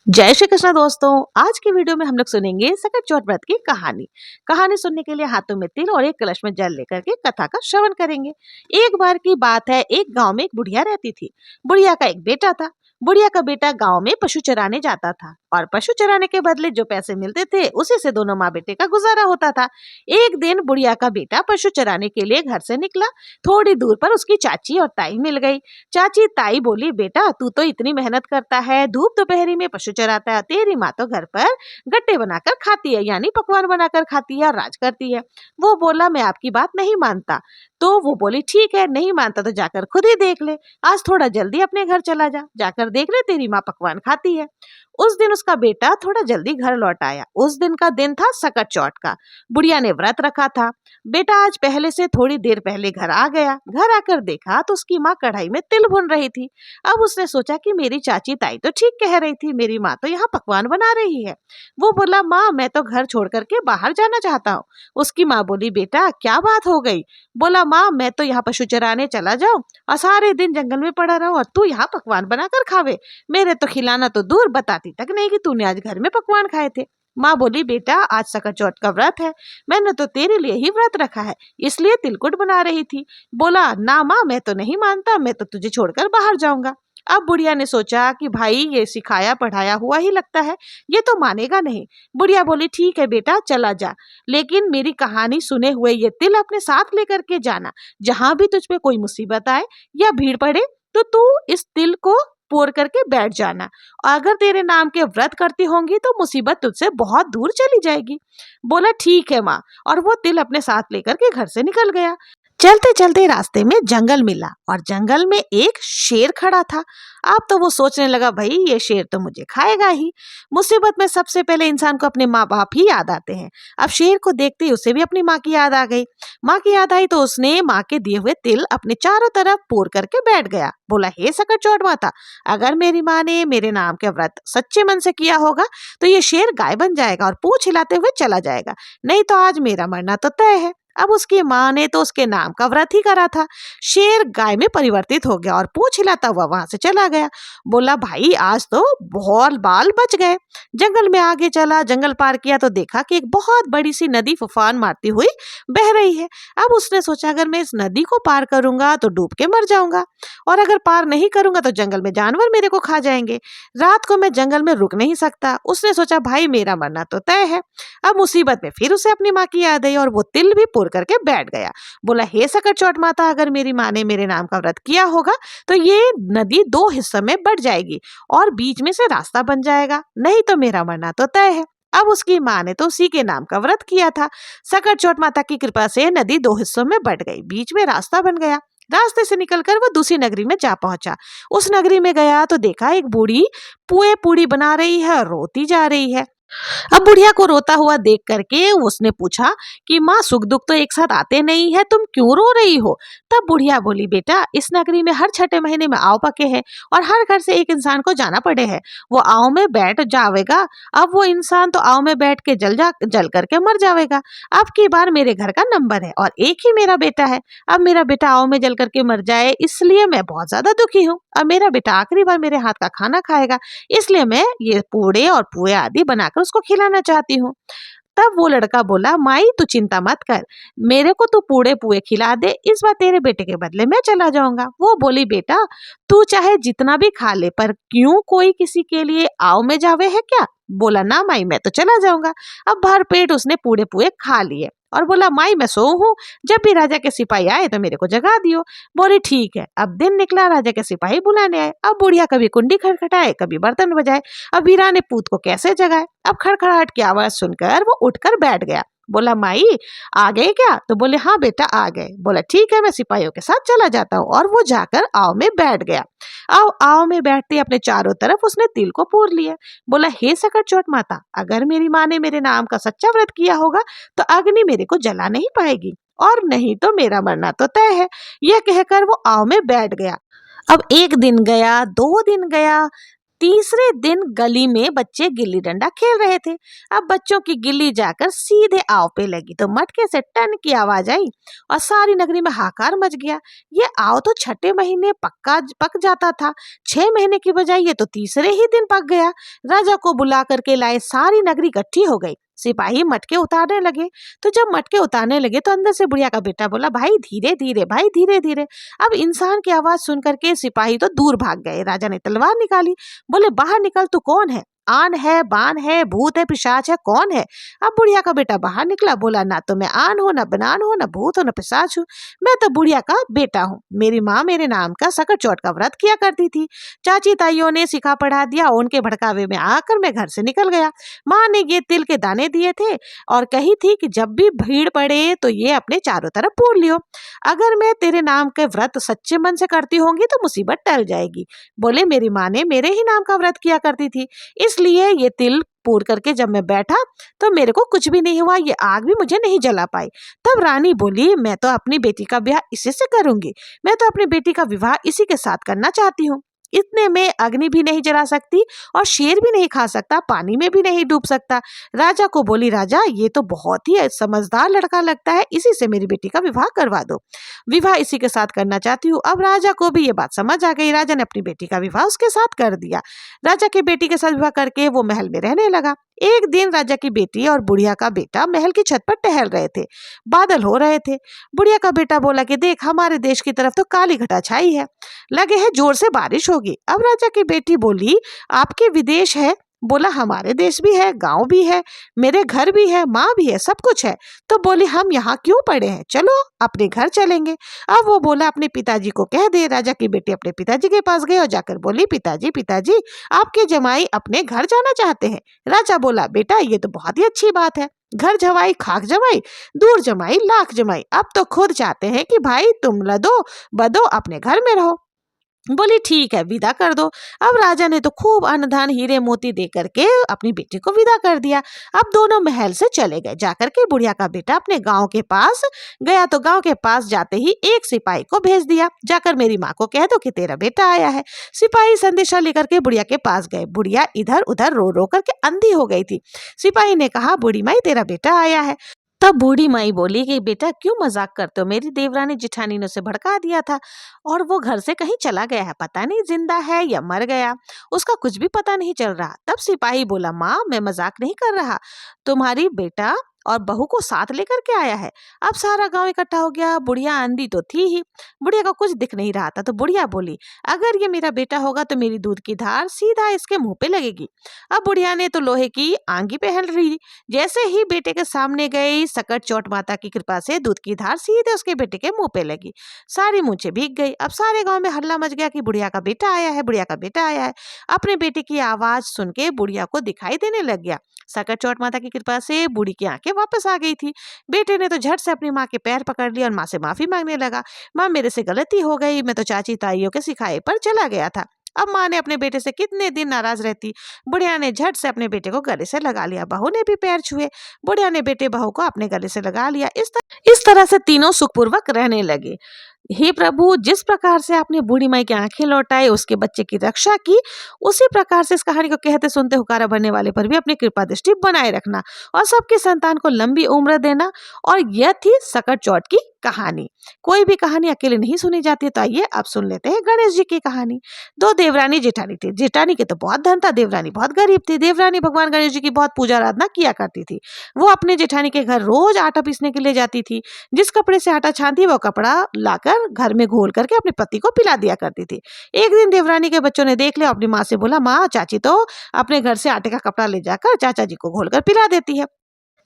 जय श्री कृष्ण दोस्तों। आज की वीडियो में हम लोग सुनेंगे सकट चौथ व्रत की कहानी। कहानी सुनने के लिए हाथों में तिल और एक कलश में जल लेकर के कथा का श्रवण करेंगे। एक बार की बात है, एक गांव में एक बुढ़िया रहती थी। बुढ़िया का एक बेटा था। बुढ़िया का बेटा गांव में पशु चराने जाता था और पशु चराने के बदले जो पैसे मिलते थे उसी से दोनों माँ बेटे का गुजारा होता था। एक दिन बुढ़िया का बेटा पशु चराने के लिए घर से निकला। थोड़ी दूर पर उसकी चाची और ताई मिल गई। चाची ताई बोली, बेटा तू तो इतनी मेहनत करता है, धूप दोपहरी में पशु चराता है, तेरी माँ तो घर पर गट्टे बनाकर खाती है, यानी पकवान बनाकर खाती है और राज करती है। वो बोला, मैं आपकी बात नहीं मानता। तो वो बोली, ठीक है, नहीं मानता तो जाकर खुद ही देख ले। आज थोड़ा जल्दी अपने घर चला जा, जाकर देख ले तेरी माँ पकवान खाती है। उस दिन उसका बेटा थोड़ा जल्दी घर लौट आया। उस दिन का दिन था सकट चौथ का। बुढ़िया ने व्रत रखा था। बेटा आज पहले से थोड़ी देर पहले घर आ गया। घर आकर देखा तो उसकी माँ कढ़ाई में तिल भून रही थी। अब उसने सोचा कि मेरी चाची ताई तो ठीक कह रही थी, मेरी माँ तो यहाँ पकवान बना रही है। वो बोला, माँ मैं तो घर छोड़ करके बाहर जाना चाहता हूँ। उसकी माँ बोली, बेटा क्या बात हो गई? बोला, माँ मैं तो यहाँ पशु चराने चला जाऊं और सारे दिन जंगल में पड़ा रहूं और तू यहाँ पकवान बनाकर खावे। मेरे तो खिलाना तो दूर, बताती तक नहीं कि तूने आज घर में पकवान खाए थे। माँ बोली, बेटा आज सकट चौथ का व्रत है, मैंने तो तेरे लिए ही व्रत रखा है, इसलिए तिलकुट बना रही थी। बोला, ना माँ मैं तो नहीं मानता, मैं तो तुझे छोड़कर बाहर जाऊंगा। अब बुढ़िया ने सोचा कि भाई ये सिखाया पढ़ाया हुआ ही लगता है, ये तो मानेगा नहीं। बुढ़िया बोली, ठीक है बेटा चला जा, लेकिन मेरी कहानी सुने हुए ये तिल अपने साथ लेकर के जाना। जहां भी तुझ पे कोई मुसीबत आए या भीड़ पड़े तो तू इस तिल को पोर करके बैठ जाना। अगर तेरे नाम के व्रत करती होंगी तो मुसीबत तुझसे बहुत दूर चली जाएगी। बोला, ठीक है माँ, और वो तिल अपने साथ लेकर के घर से निकल गया। चलते चलते रास्ते में जंगल मिला और जंगल में एक शेर खड़ा था। अब तो वो सोचने लगा, भाई ये शेर तो मुझे खाएगा ही। मुसीबत में सबसे पहले इंसान को अपने माँ बाप ही याद आते हैं। अब शेर को देखते ही उसे भी अपनी माँ की याद आ गई। माँ की याद आई तो उसने माँ के दिए हुए तिल अपने चारों तरफ पोर करके बैठ गया। बोला, हे सकट चौथ माता, अगर मेरी माँ ने मेरे नाम के व्रत सच्चे मन से किया होगा तो ये शेर गाय बन जाएगा और पूंछ हिलाते हुए चला जाएगा, नहीं तो आज मेरा मरना तो तय है। अब उसकी माँ ने तो उसके नाम का व्रत ही करा था। शेर गाय में परिवर्तित हो गया और पूंछ हिलाता हुआ वहां से चला गया। बोला, भाई आज तो बहुत बाल बच गए। जंगल में आगे चला, जंगल पार किया तो देखा कि एक बहुत बड़ी सी नदी उफान मारती हुई बह रही है। अब उसने सोचा, अगर मैं इस नदी को पार करूंगा तो डूब के मर जाऊंगा, और अगर पार नहीं करूंगा तो जंगल में जानवर मेरे को खा जाएंगे। रात को मैं जंगल में रुक नहीं सकता। उसने सोचा, भाई मेरा मरना तो तय है। अब मुसीबत में फिर उसे अपनी माँ की याद आई और वो तिल भी पुर करके बैठ गया। बोला, हे सकट चौथ माता, अगर मेरी माँ ने मेरे नाम का व्रत किया होगा तो ये नदी दो हिस्सों में बढ़ जाएगी और बीच में से रास्ता बन जाएगा, नहीं तो मेरा मरना तो तय है। अब उसकी माँ ने तो उसी के नाम का व्रत किया था। सकट चौथ माता की कृपा से नदी दो हिस्सों में बढ़ गई, बीच में रास्ता बन गया। रास्ते से निकलकर वो दूसरी नगरी में जा पहुंचा। उस नगरी में गया तो देखा एक बूढ़ी पुए पूड़ी बना रही है और रोती जा रही है। अब बुढ़िया को रोता हुआ देख करके उसने पूछा कि माँ सुख दुख तो एक साथ आते नहीं है, तुम क्यों रो रही हो? तब बुढ़िया बोली, बेटा इस नगरी में हर छठे महीने में आव पके हैं और हर घर से एक इंसान को जाना पड़े है। वो आव में बैठ जावेगा, अब वो इंसान तो आव में बैठ के जल करके मर जावेगा। अब की बार मेरे घर का नंबर है और एक ही मेरा बेटा है। अब मेरा बेटा आव में जल करके मर जाए, इसलिए मैं बहुत ज्यादा दुखी हूँ। अब मेरा बेटा आखिरी बार मेरे हाथ का खाना खाएगा, इसलिए मैं ये पूड़े और पुए आदि बनाकर उसको खिलाना चाहती हूँ। तब वो लड़का बोला, माई तू चिंता मत कर, मेरे को तू पूड़े पुए खिला दे, इस बार तेरे बेटे के बदले मैं चला जाऊंगा। वो बोली, बेटा तू चाहे जितना भी खा ले, पर क्यों कोई किसी के लिए आव में जावे है क्या? बोला, ना माई मैं तो चला जाऊंगा। अब भर पेट उसने पूड़े पुए खा लिए और बोला, माई मैं सो हूँ, जब भी राजा के सिपाही आए तो मेरे को जगा दियो। बोली, ठीक है। अब दिन निकला, राजा के सिपाही बुलाने आए। अब बुढ़िया कभी कुंडी खटखटाए, कभी बर्तन बजाए। अब वीरा ने पूत को कैसे जगाए? अब खड़खड़ाहट की आवाज सुनकर वो उठकर बैठ गया। बोला, माई आ गए क्या? तो बोले, हाँ बेटा आ गए। बोला, ठीक है, मैं सिपाहियों के साथ चला जाता हूँ। और वो जाकर आव में बैठ गया। आव में बैठते अपने चारों तरफ उसने तिल को पूर लिया। बोला, हे सकट चौथ माता, अगर मेरी माँ ने मेरे नाम का सच्चा व्रत किया होगा तो अग्नि मेरे को जला नहीं पाएगी, और नहीं तो मेरा मरना तो तय है। यह कहकर वो आव में बैठ गया। अब एक दिन गया, 2 दिन गया, तीसरे दिन गली में बच्चे गिल्ली डंडा खेल रहे थे। अब बच्चों की गिल्ली जाकर सीधे आव पे लगी तो मटके से टन की आवाज आई और सारी नगरी में हाहाकार मच गया। ये आव तो छठे महीने पक जाता था, 6 महीने की बजाय ये तो तीसरे ही दिन पक गया। राजा को बुला करके लाए, सारी नगरी इकट्ठी हो गई। सिपाही मटके उतारने लगे। तो जब मटके उतारने लगे तो अंदर से बुढ़िया का बेटा बोला, भाई धीरे धीरे, भाई धीरे धीरे। अब इंसान की आवाज सुन करके सिपाही तो दूर भाग गए। राजा ने तलवार निकाली, बोले बाहर निकल, तू कौन है? आन है, बान है, भूत है, पिशाच है, कौन है? अब बुढ़िया का बेटा बाहर निकला, बोला ना तो मैं आन हूँ, ना बनान हूँ, ना भूत हूँ, ना पिशाच हूँ, मैं तो बुढ़िया का बेटा हूँ। मेरी माँ मेरे नाम का सकट चौथ का व्रत किया करती थी। चाची ताइयों ने सिखा पढ़ा दिया, उनके भड़कावे में आकर मैं घर से निकल गया। माँ ने ये तिल के दाने दिए थे और कही थी कि जब भी भीड़ पड़े तो ये अपने चारों तरफ पूर लियो। अगर मैं तेरे नाम के व्रत सच्चे मन से करती होंगी तो मुसीबत टल जाएगी। बोले मेरी माँ ने मेरे ही नाम का व्रत किया करती थी, इसलिए ये तिल पूर करके जब मैं बैठा तो मेरे को कुछ भी नहीं हुआ, ये आग भी मुझे नहीं जला पाई। तब रानी बोली, मैं तो अपनी बेटी का ब्याह इसी से करूंगी, मैं तो अपनी बेटी का विवाह इसी के साथ करना चाहती हूँ। इतने में अग्नि भी नहीं जला सकती और शेर भी नहीं खा सकता, पानी में भी नहीं डूब सकता। राजा को बोली, राजा ये तो बहुत ही समझदार लड़का लगता है, इसी से मेरी बेटी का विवाह करवा दो, विवाह इसी के साथ करना चाहती हूँ। अब राजा को भी ये बात समझ आ गई। राजा ने अपनी बेटी का विवाह उसके साथ कर दिया। राजा की बेटी के साथ विवाह करके वो महल में रहने लगा। एक दिन राजा की बेटी और बुढ़िया का बेटा महल की छत पर टहल रहे थे। बादल हो रहे थे। बुढ़िया का बेटा बोला कि देख, हमारे देश की तरफ तो काली घटा छाई है, लगे है जोर से बारिश होगी। अब राजा की बेटी बोली, आपके विदेश है? बोला हमारे देश भी है, गांव भी है, मेरे घर भी है, माँ भी है, सब कुछ है। तो बोली हम यहाँ क्यों पड़े हैं, चलो अपने घर चलेंगे। अब वो बोला अपने पिताजी को कह दे। राजा की बेटी अपने पिताजी के पास गई और जाकर बोली, पिताजी पिताजी, आपके जमाई अपने घर जाना चाहते हैं। राजा बोला, बेटा ये तो बहुत ही अच्छी बात है, घर जमाई खाक जमाई, दूर जमाई लाख जमाई, अब तो खुद चाहते हैं कि भाई तुम लदो बदो अपने घर में रहो। बोली ठीक है, विदा कर दो। अब राजा ने तो खूब अन्न धन हीरे मोती दे करके अपनी बेटी को विदा कर दिया। अब दोनों महल से चले गए। जाकर के बुढ़िया का बेटा अपने गांव के पास गया तो गांव के पास जाते ही एक सिपाही को भेज दिया, जाकर मेरी माँ को कह दो कि तेरा बेटा आया है। सिपाही संदेशा लेकर के बुढ़िया के पास गए। बुढ़िया इधर उधर रो रो करके अंधी हो गई थी। सिपाही ने कहा, बूढ़ी माई तेरा बेटा आया है। तब बूढ़ी माई बोली कि बेटा क्यों मजाक करते हो, मेरी देवरानी जिठानी ने उसे भड़का दिया था और वो घर से कहीं चला गया है, पता नहीं जिंदा है या मर गया, उसका कुछ भी पता नहीं चल रहा। तब सिपाही बोला, माँ मैं मजाक नहीं कर रहा, तुम्हारी बेटा और बहू को साथ लेकर के आया है। अब सारा गांव इकट्ठा हो गया। बुढ़िया अंधी तो थी ही, बुढ़िया को कुछ दिख नहीं रहा था। तो बुढ़िया बोली, अगर ये मेरा बेटा होगा तो मेरी दूध की धार सीधा इसके मुंह पे लगेगी। अब बुढ़िया ने तो लोहे की आंगी पहन रही, जैसे ही बेटे के सामने गई, सकट चौथ माता की कृपा से दूध की धार सीधे उसके बेटे के मुंह पे लगी। सारी मूंछें भीग गई। अब सारे गांव में हल्ला मच गया कि बुढ़िया का बेटा आया है, बुढ़िया का बेटा आया है। अपने बेटे की आवाज सुन के बुढ़िया को दिखाई देने लग गया। सकट चौथ माता की कृपा से बूढ़ी की आंखें वापस आ गई थी। बेटे ने तो झट से अपनी माँ के पैर पकड़ लिया और माँ से माफी मांगने लगा। माँ मेरे से गलती हो गई, मैं तो चाची ताइयों के सिखाए पर चला गया था। अब माँ ने अपने बेटे से कितने दिन नाराज रहती। बुढ़िया ने झट से अपने बेटे को गले से लगा लिया। बहू ने भी पैर छुए। बुढ़िया ने बेटे बहू को अपने गले से लगा लिया। इस तरह से तीनों सुखपूर्वक रहने लगे। हे प्रभु, जिस प्रकार से आपने बूढ़ी माई की आंखें लौटाई, उसके बच्चे की रक्षा की, उसी प्रकार से इस कहानी को कहते सुनते हुकारा भरने वाले पर भी अपनी कृपा दृष्टि बनाए रखना और सबके संतान को लंबी उम्र देना। और यह थी सकट चौथ की कहानी। कोई भी कहानी अकेले नहीं सुनी जाती, तो आइए अब सुन लेते हैं गणेश जी की कहानी। दो देवरानी जेठानी थी। जेठानी के तो बहुत धन था, देवरानी बहुत गरीब थी। देवरानी भगवान गणेश जी की बहुत पूजा आराधना किया करती थी। वो अपने जेठानी के घर रोज आटा पीसने के लिए जाती थी। जिस कपड़े से आटा छानती वो कपड़ा लाकर घर में घोल करके अपने पति को पिला दिया करती थी। एक दिन देवरानी के बच्चों ने देख लिया, अपनी माँ से बोला, माँ चाची तो अपने घर से आटे का कपड़ा ले जाकर चाचा जी को घोलकर पिला देती है।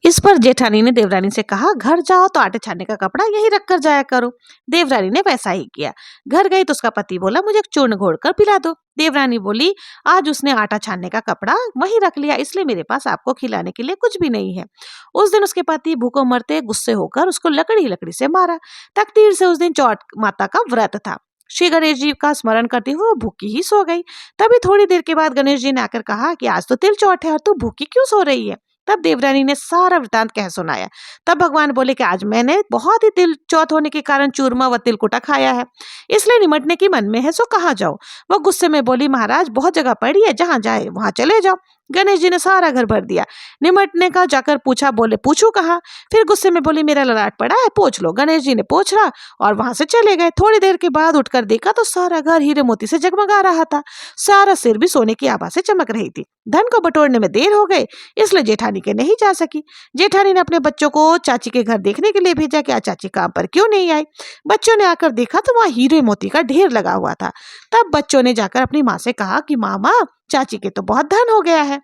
इस पर जेठानी ने देवरानी से कहा, घर जाओ तो आटे छानने का कपड़ा यही रख कर जाया करो। देवरानी ने वैसा ही किया। घर गई तो उसका पति बोला, मुझे चूर्ण घोल कर पिला दो। देवरानी बोली, आज उसने आटा छानने का कपड़ा वही रख लिया, इसलिए मेरे पास आपको खिलाने के लिए कुछ भी नहीं है। उस दिन उसके पति भूखों मरते गुस्से होकर उसको लकड़ी से मारा। तकदीर से उस दिन चौथ माता का व्रत था। श्री गणेश जी का स्मरण करते हुए वो भूखी ही सो गई। तभी थोड़ी देर के बाद गणेश जी ने आकर कहा कि आज तो तिल चौथ है और तू भूखी क्यों सो रही है। तब देवरानी ने सारा वृतांत कह सुनाया। तब भगवान बोले कि आज मैंने बहुत ही तिल चौथ होने के कारण चूरमा व तिलकुटा खाया है, इसलिए निमटने की मन में है, सो कहाँ जाओ। वो गुस्से में बोली, महाराज बहुत जगह पड़ी है, जहाँ जाए वहां चले जाओ। गणेश जी ने सारा घर भर दिया। निमटने का जाकर पूछा, बोले पूछू कहाँ। फिर गुस्से में बोली, मेरा ललाट पड़ा है, पोंछ लो। गणेश जी ने पोंछा और वहां से चले गए। थोड़ी देर के बाद उठकर देखा तो सारा घर हीरे मोती से जगमगा रहा था। सारा सिर भी सोने की आभा से चमक रही थी। धन को बटोरने में देर हो गई, इसलिए जेठानी के नहीं जा सकी। जेठानी ने अपने बच्चों को चाची के घर देखने के लिए भेजा कि आज चाची काम पर क्यों नहीं आई। बच्चों ने आकर देखा तो वहां हीरे मोती का ढेर लगा हुआ था। तब बच्चों ने जाकर अपनी माँ से कहा कि मामा, चाची के तो बहुत धन हो गया है,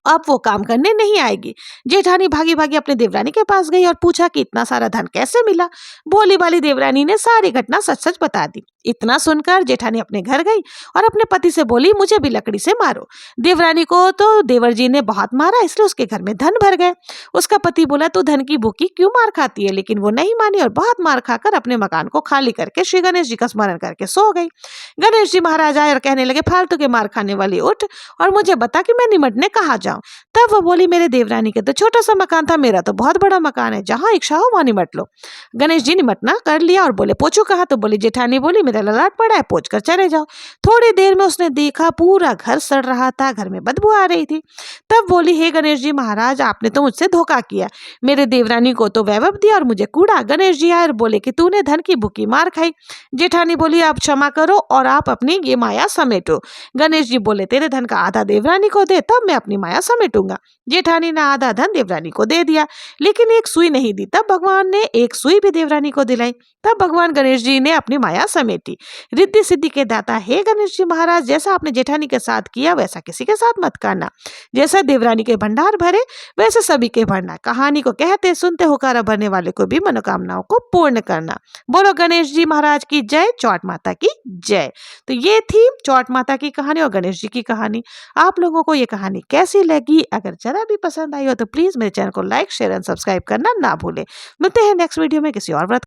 अब वो काम करने नहीं आएगी। जेठानी भागी भागी अपने देवरानी के पास गई और पूछा कि इतना सारा धन कैसे मिला। भोली वाली देवरानी ने सारी घटना सच सच बता दी। इतना सुनकर जेठानी अपने घर गई और अपने पति से बोली, मुझे भी लकड़ी से मारो। देवरानी को तो देवर जी ने बहुत मारा, इसलिए उसके घर में धन भर गए। उसका पति बोला, तू धन की भूखी क्यों मार खाती है, लेकिन वो नहीं मानी और बहुत मार खाकर अपने मकान को खाली करके श्री गणेश जी का स्मरण करके सो गई। गणेश जी महाराज आए और कहने लगे, फालतू के मार खाने वाली, उठ और मुझे बता कि मैं निमटने कहाँ जाऊं। तब वो बोली, मेरे देवरानी के तो छोटा सा मकान था, मेरा तो बहुत बड़ा मकान है, जहां इच्छा हो वहां निमट लो। गणेश जी निमटना कर लिया और बोले, पोछू कहाँ। तो बोली जेठानी बोली, मेरा ललाट पड़ा है, पोंछ कर चले जाओ। थोड़ी देर में उसने देखा पूरा घर सड़ रहा था, घर में बदबू आ रही थी। तब बोली, हे गणेश जी महाराज, आपने तो मुझसे धोखा किया, मेरे देवरानी को तो वैभव दिया और मुझे कूड़ा। गणेश जी आए और बोले कि तूने धन की भूखी मार खाई। जेठानी बोली, आप क्षमा करो और आप अपनी ये माया समेटो। गणेश जी बोले, तेरे धन का आधा देवरानी को दे, तब मैं अपनी माया समेटूंगा। जेठानी ने आधा धन देवरानी को दे दिया, लेकिन एक सुई नहीं दी। तब भगवान ने एक सुई भी देवरानी को दिलाई। तब भगवान गणेश जी ने अपनी माया समेटी। रिद्धि सिद्धि के दाता हे गणेश जी महाराज, जैसा आपने जेठानी के साथ किया वैसा किसी के साथ मत करना। जैसा देवरानी के भंडार भरे वैसे सभी के भरना। कहानी को कहते सुनते होकारा भरने वाले को भी मनोकामनाओं को पूर्ण करना। बोलो गणेश जी महाराज की जय, चौट माता की जय। तो ये थी चौट माता की कहानी और गणेश जी की कहानी। आप लोगों को ये कहानी कैसी लगी? अगर जरा भी पसंद आई हो तो प्लीज मेरे चैनल को लाइक, शेयर एंड सब्सक्राइब करना ना भूलें। मिलते हैं नेक्स्ट वीडियो में किसी और व्रत